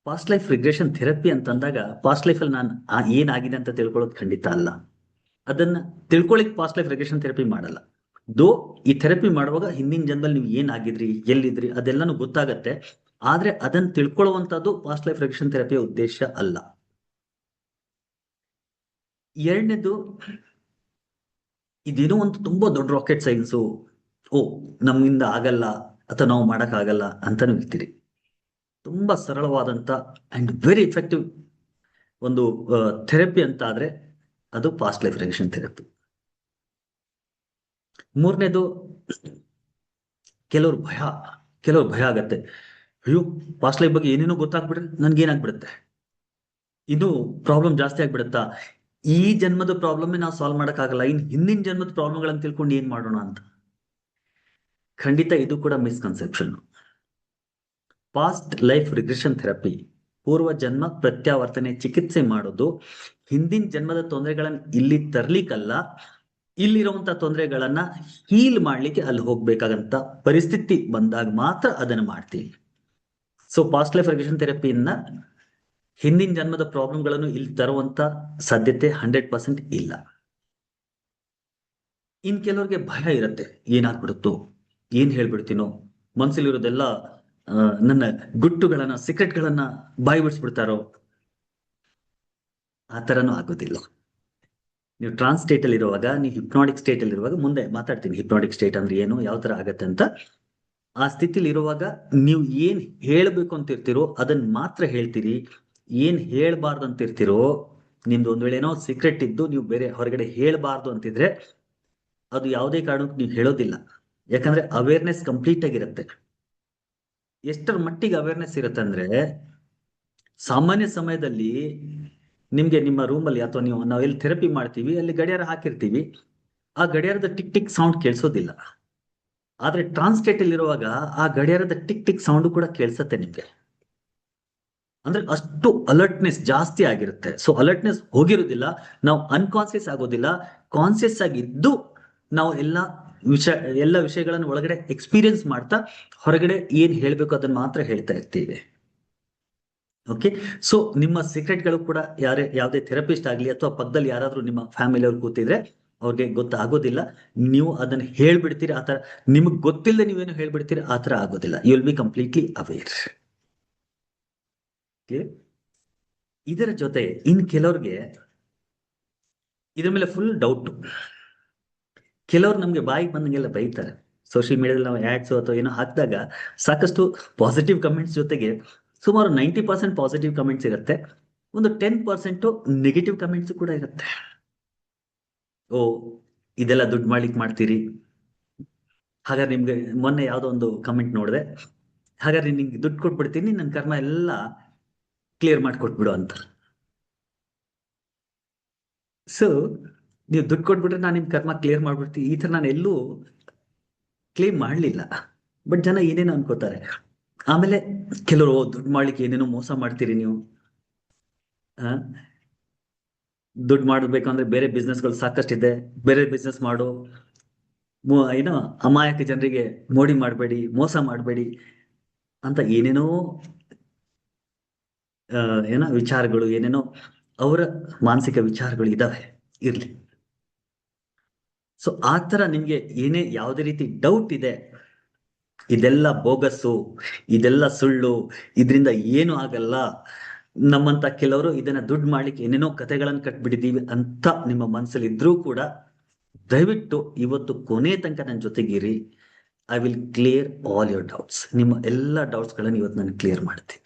Past life regression therapy ಅಂತಂದಾಗ past ಲೈಫಲ್ಲಿ ನಾನು ಏನಾಗಿದೆ ಅಂತ ತಿಳ್ಕೊಳ್ಳೋದು ಖಂಡಿತ ಅಲ್ಲ. ಅದನ್ನ ತಿಳ್ಕೊಳ್ಳಿಕ್ ಪಾಸ್ಟ್ ಲೈಫ್ ರಿಗ್ರೆಷನ್ ಥೆರಪಿ ಮಾಡಲ್ಲ. ದೋ ಈ ಥೆರಪಿ ಮಾಡುವಾಗ ಹಿಂದಿನ ಜನ್ಮದಲ್ಲಿ ನೀವು ಏನಾಗಿದ್ರಿ, ಎಲ್ಲಿದ್ರಿ ಅದೆಲ್ಲಾನು ಗೊತ್ತಾಗತ್ತೆ. ಆದ್ರೆ ಅದನ್ನ ತಿಳ್ಕೊಳ್ಳುವಂತದ್ದು ಪಾಸ್ಟ್ ಲೈಫ್ ರಿಗ್ರೆಷನ್ ಥೆರಪಿಯ ಉದ್ದೇಶ ಅಲ್ಲ. ಎರಡನೇದು, ಇದೇನೋ ಒಂದು ತುಂಬಾ ದೊಡ್ಡ ರಾಕೆಟ್ ಸೈನ್ಸು, ಓ ನಮ್ಮಿಂದ ಆಗಲ್ಲ ಅಥವಾ ನಾವು ಮಾಡಕ್ ಆಗಲ್ಲ ಅಂತಾನು ಹೇಳ್ತೀರಿ. ತುಂಬಾ ಸರಳವಾದಂತ ಅಂಡ್ ವೆರಿ ಎಫೆಕ್ಟಿವ್ ಒಂದು ಥೆರಪಿ ಅಂತ ಆದ್ರೆ ಅದು ಪಾಸ್ಟ್ ಲೈಫ್ ರಿಗ್ರೆಷನ್ ಥೆರಪಿ. ಮೂರನೇದು, ಕೆಲವ್ರು ಭಯ ಆಗತ್ತೆ. ಅಯ್ಯೋ, ಪಾಸ್ಟ್ ಲೈಫ್ ಬಗ್ಗೆ ಏನೇನೋ ಗೊತ್ತಾಗ್ಬಿಟ್ರೆ ನನ್ಗೇನಾಗ್ಬಿಡುತ್ತೆ, ಇದು ಪ್ರಾಬ್ಲಮ್ ಜಾಸ್ತಿ ಆಗ್ಬಿಡುತ್ತಾ, ಈ ಜನ್ಮದ ಪ್ರಾಬ್ಲಮ್ ನಾವು ಸಾಲ್ವ್ ಮಾಡಕ್ಕಾಗಲ್ಲ, ಇನ್ ಹಿಂದಿನ ಜನ್ಮದ ಪ್ರಾಬ್ಲಮ್ಗಳನ್ನ ತಿಳ್ಕೊಂಡು ಏನ್ ಮಾಡೋಣ ಅಂತ. ಖಂಡಿತ ಇದು ಕೂಡ misconception. Past life regression therapy ಪೂರ್ವ ಜನ್ಮ ಪ್ರತ್ಯಾವರ್ತನೆ ಚಿಕಿತ್ಸೆ ಮಾಡೋದು ಹಿಂದಿನ ಜನ್ಮದ ತೊಂದರೆಗಳನ್ನ ಇಲ್ಲಿ ತರ್ಲಿಕ್ಕಲ್ಲ, ಇಲ್ಲಿರುವಂತ ತೊಂದರೆಗಳನ್ನ ಹೀಲ್ ಮಾಡ್ಲಿಕ್ಕೆ ಅಲ್ಲಿ ಹೋಗ್ಬೇಕಾಗಂತ ಪರಿಸ್ಥಿತಿ ಬಂದಾಗ ಮಾತ್ರ ಅದನ್ನ ಮಾಡ್ತೀವಿ. ಸೊ ಪಾಸ್ಟ್ ಲೈಫ್ ರಿಗ್ರೆಷನ್ ಥೆರಪಿಯನ್ನ ಹಿಂದಿನ ಜನ್ಮದ ಪ್ರಾಬ್ಲಮ್ಗಳನ್ನು ಇಲ್ಲಿ ತರುವಂತ ಸಾಧ್ಯತೆ 100% ಇಲ್ಲ. ಇನ್ ಕೆಲವ್ರಿಗೆ ಭಯ ಇರತ್ತೆ, ಏನಾಗ್ಬಿಡುತ್ತೋ, ಏನ್ ಹೇಳ್ಬಿಡ್ತೀನೋ, ಮನ್ಸಲ್ಲಿರೋದೆಲ್ಲ ನನ್ನ ಗುಟ್ಟುಗಳನ್ನ ಸೀಕ್ರೆಟ್ಗಳನ್ನ ಬಾಯಿ ಬಿಡಿಸ್ಬಿಡ್ತಾರೋ. ಆ ತರನೂ ಆಗೋದಿಲ್ಲ. ನೀವು ಟ್ರಾನ್ಸ್ ಸ್ಟೇಟ್ ಅಲ್ಲಿ ಇರುವಾಗ, ನೀವು ಹಿಪ್ನಾಟಿಕ್ ಸ್ಟೇಟ್ ಅಲ್ಲಿ ಇರುವಾಗ, ಮುಂದೆ ಮಾತಾಡ್ತೀನಿ ಹಿಪ್ನಾಟಿಕ್ ಸ್ಟೇಟ್ ಅಂದ್ರೆ ಏನು, ಯಾವ ತರ ಆಗತ್ತೆ ಅಂತ. ಆ ಸ್ಥಿತಿಲಿ ಇರುವಾಗ ನೀವು ಏನ್ ಹೇಳ್ಬೇಕು ಅಂತ ಇರ್ತೀರೋ ಅದನ್ನ ಮಾತ್ರ ಹೇಳ್ತೀರಿ. ಏನ್ ಹೇಳ್ಬಾರ್ದು ಅಂತ ಇರ್ತೀರೋ, ನಿಮ್ದು ಒಂದ್ ವೇಳೆ ಏನೋ ಸೀಕ್ರೆಟ್ ಇದ್ದು ನೀವು ಬೇರೆ ಹೊರಗಡೆ ಹೇಳ್ಬಾರ್ದು ಅಂತಿದ್ರೆ ಅದು ಯಾವುದೇ ಕಾರಣಕ್ಕೂ ನೀವು ಹೇಳೋದಿಲ್ಲ. ಯಾಕಂದ್ರೆ ಅವೇರ್ನೆಸ್ ಕಂಪ್ಲೀಟ್ ಆಗಿರುತ್ತೆ. ಎಷ್ಟರ ಮಟ್ಟಿಗೆ ಅವೇರ್ನೆಸ್ ಇರುತ್ತೆ ಅಂದ್ರೆ, ಸಾಮಾನ್ಯ ಸಮಯದಲ್ಲಿ ನಿಮ್ಗೆ ನಿಮ್ಮ ರೂಮಲ್ಲಿ ಅಥವಾ ನಾವು ಎಲ್ಲಿ ಥೆರಪಿ ಮಾಡ್ತೀವಿ ಅಲ್ಲಿ ಗಡಿಯಾರ ಹಾಕಿರ್ತೀವಿ, ಆ ಗಡಿಯಾರದ ಟಿಕ್ ಟಿಕ್ ಸೌಂಡ್ ಕೇಳಿಸೋದಿಲ್ಲ. ಆದ್ರೆ ಟ್ರಾನ್ಸ್ಟೇಟ್ ಅಲ್ಲಿ ಇರುವಾಗ ಆ ಗಡಿಯಾರದ ಟಿಕ್ ಟಿಕ್ ಸೌಂಡ್ ಕೂಡ ಕೇಳಿಸತ್ತೆ ನಿಮ್ಗೆ. ಅಂದ್ರೆ ಅಷ್ಟು ಅಲರ್ಟ್ನೆಸ್ ಜಾಸ್ತಿ ಆಗಿರುತ್ತೆ. ಸೊ ಅಲರ್ಟ್ನೆಸ್ ಹೋಗಿರೋದಿಲ್ಲ, ನಾವು ಅನ್ಕಾನ್ಸಿಯಸ್ ಆಗೋದಿಲ್ಲ, ಕಾನ್ಸಿಯಸ್ ಆಗಿದ್ದು ನಾವು ಎಲ್ಲ ವಿಷಯಗಳನ್ನು ಒಳಗಡೆ ಎಕ್ಸ್ಪೀರಿಯನ್ಸ್ ಮಾಡ್ತಾ ಹೊರಗಡೆ ಏನ್ ಹೇಳ್ಬೇಕು ಅದನ್ನ ಮಾತ್ರ ಹೇಳ್ತಾ ಇರ್ತೀವಿ. ಓಕೆ, ಸೊ ನಿಮ್ಮ ಸೀಕ್ರೆಟ್ಗಳು ಕೂಡ ಯಾವುದೇ ಥೆರಪಿಸ್ಟ್ ಆಗ್ಲಿ ಅಥವಾ ಪಕ್ಕದಲ್ಲಿ ಯಾರಾದ್ರೂ ನಿಮ್ಮ ಫ್ಯಾಮಿಲಿ ಅವ್ರು ಕೂತಿದ್ರೆ ಅವ್ರಿಗೆ ಗೊತ್ತಾಗೋದಿಲ್ಲ. ನೀವು ಅದನ್ನ ಹೇಳ್ಬಿಡ್ತೀರಿ, ಆತರ ನಿಮಗ್ ಗೊತ್ತಿಲ್ಲದೆ ನೀವೇನು ಹೇಳ್ಬಿಡ್ತೀರಿ, ಆತರ ಆಗೋದಿಲ್ಲ. You will be completely aware. ಇದರ ಜೊತೆ ಇನ್ ಕೆಲವ್ರಿಗೆ ಇದ್ರ ಮೇಲೆ ಫುಲ್ ಡೌಟ್. ಕೆಲವ್ರು ನಮ್ಗೆ ಬಾಯಿಗೆ ಬಂದಂಗೆಲ್ಲ ಬೈತಾರೆ. ಸೋಷಿಯಲ್ ಮೀಡಿಯಾದಲ್ಲಿ ನಾವು ಆಡ್ಸ್ ಅಥವಾ ಏನೋ ಹಾಕಿದಾಗ ಸಾಕಷ್ಟು ಪಾಸಿಟಿವ್ ಕಮೆಂಟ್ಸ್ ಜೊತೆಗೆ ಸುಮಾರು 90% ಪಾಸಿಟಿವ್ ಕಮೆಂಟ್ಸ್ ಇರುತ್ತೆ, ಒಂದು 10% ನೆಗೆಟಿವ್ ಕಮೆಂಟ್ಸ್ ಕೂಡ ಇರುತ್ತೆ. ಓ ಇದೆಲ್ಲ ದುಡ್ಡು ಮಾಡ್ಲಿಕ್ಕೆ ಮಾಡ್ತೀರಿ, ಹಾಗಾದ್ರೆ ನಿಮ್ಗೆ ಮೊನ್ನೆ ಯಾವ್ದೋ ಒಂದು ಕಮೆಂಟ್ ನೋಡಿದೆ, ಹಾಗಾದ್ರೆ ನಿಮ್ಗೆ ದುಡ್ಡು ಕೊಟ್ಬಿಡ್ತೀನಿ, ನನ್ನ ಕರ್ಮ ಎಲ್ಲ ಕ್ಲಿಯರ್ ಮಾಡ್ಕೊಟ್ಬಿಡು ಅಂತ. ಸೊ ನೀವು ದುಡ್ಡು ಕೊಟ್ಬಿಟ್ರೆ ನಾನು ನಿಮ್ ಕರ್ಮ ಕ್ಲಿಯರ್ ಮಾಡ್ಬಿಡ್ತೀನಿ, ಈ ತರ ನಾನು ಎಲ್ಲೂ ಕ್ಲೇಮ್ ಮಾಡ್ಲಿಲ್ಲ. ಬಟ್ ಜನ ಏನೇನೋ ಅನ್ಕೋತಾರೆ. ಆಮೇಲೆ ಕೆಲವರು ದುಡ್ಡು ಮಾಡ್ಲಿಕ್ಕೆ ಏನೇನೋ ಮೋಸ ಮಾಡ್ತೀರಿ ನೀವು, ದುಡ್ಡು ಮಾಡ್ಬೇಕಂದ್ರೆ ಬೇರೆ ಬಿಸ್ನೆಸ್ಗಳು ಸಾಕಷ್ಟಿದೆ, ಬೇರೆ ಬಿಸ್ನೆಸ್ ಮಾಡು, ಏನೋ ಅಮಾಯಕ ಜನರಿಗೆ ಮೋಡಿ ಮಾಡಬೇಡಿ, ಮೋಸ ಮಾಡಬೇಡಿ ಅಂತ ಏನೇನೋ ಏನೋ ವಿಚಾರಗಳು, ಏನೇನೋ ಅವರ ಮಾನಸಿಕ ವಿಚಾರಗಳು ಇದಾವೆ, ಇರ್ಲಿ. ಸೊ ಆ ತರ ನಿಮ್ಗೆ ಏನೇ ಯಾವುದೇ ರೀತಿ ಡೌಟ್ ಇದೆ, ಇದೆಲ್ಲ ಬೋಗಸ್ಸು, ಇದೆಲ್ಲ ಸುಳ್ಳು, ಇದರಿಂದ ಏನು ಆಗಲ್ಲ, ನಮ್ಮಂತ ಕೆಲವರು ಇದನ್ನ ದುಡ್ಡು ಮಾಡ್ಲಿಕ್ಕೆ ಏನೇನೋ ಕಥೆಗಳನ್ನ ಕಟ್ಬಿಟ್ಟಿದೀವಿ ಅಂತ ನಿಮ್ಮ ಮನಸ್ಸಲ್ಲಿ ಇದ್ರೂ ಕೂಡ ದಯವಿಟ್ಟು ಇವತ್ತು ಕೊನೆ ತನಕ ನನ್ನ ಜೊತೆಗಿರಿ. I will clear all your doubts. ನಿಮ್ಮ ಎಲ್ಲ ಡೌಟ್ಸ್ಗಳನ್ನು ಇವತ್ತು ನಾನು ಕ್ಲಿಯರ್ ಮಾಡ್ತೀನಿ.